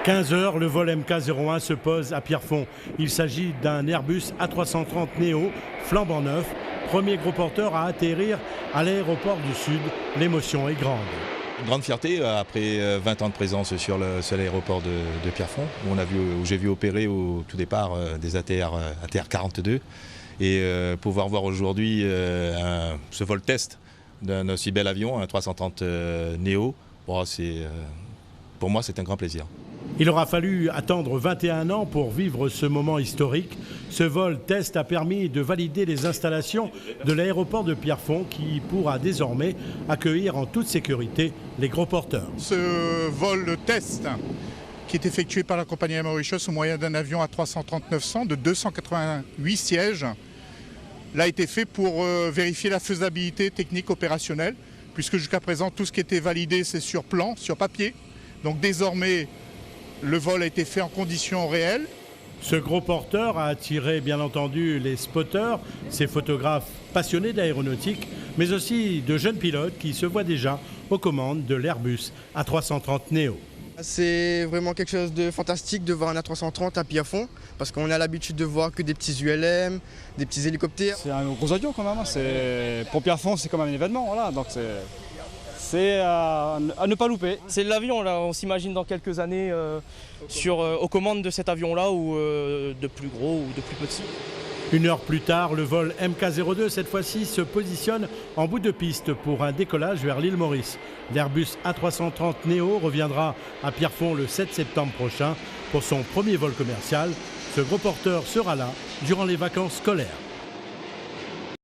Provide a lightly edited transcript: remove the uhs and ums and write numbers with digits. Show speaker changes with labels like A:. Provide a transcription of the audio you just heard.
A: 15 h, le vol MK01 se pose à Pierrefonds. Il s'agit d'un Airbus A330 Neo, flambant neuf, premier gros porteur à atterrir à l'aéroport du Sud. L'émotion est grande.
B: Une grande fierté après 20 ans de présence sur l'aéroport de Pierrefonds, où j'ai vu opérer au tout départ des ATR 42 et pouvoir voir aujourd'hui ce vol test d'un aussi bel avion, un 330 Neo, pour moi c'est un grand plaisir.
A: Il aura fallu attendre 21 ans pour vivre ce moment historique. Ce vol test a permis de valider les installations de l'aéroport de Pierrefonds qui pourra désormais accueillir en toute sécurité les gros porteurs.
C: Ce vol test qui est effectué par la compagnie Air Mauritius au moyen d'un avion A330-900 de 288 sièges l'a été fait pour vérifier la faisabilité technique opérationnelle, puisque jusqu'à présent tout ce qui était validé c'est sur plan, sur papier. Donc désormais le vol a été fait en conditions réelles.
A: Ce gros porteur a attiré bien entendu les spotters, ces photographes passionnés d'aéronautique, mais aussi de jeunes pilotes qui se voient déjà aux commandes de l'Airbus A330 Neo.
D: C'est vraiment quelque chose de fantastique de voir un A330 à Pierrefonds, parce qu'on a l'habitude de voir que des petits ULM, des petits hélicoptères.
E: C'est un gros avion quand même, pour Pierrefonds c'est quand même un événement, voilà. Donc c'est à ne pas louper.
F: C'est l'avion, là, on s'imagine dans quelques années aux commandes de cet avion-là, ou de plus gros ou de plus petit.
A: Une heure plus tard, le vol MK02, cette fois-ci, se positionne en bout de piste pour un décollage vers l'île Maurice. L'Airbus A330 Neo reviendra à Pierrefonds le 7 septembre prochain pour son premier vol commercial. Ce gros porteur sera là durant les vacances scolaires.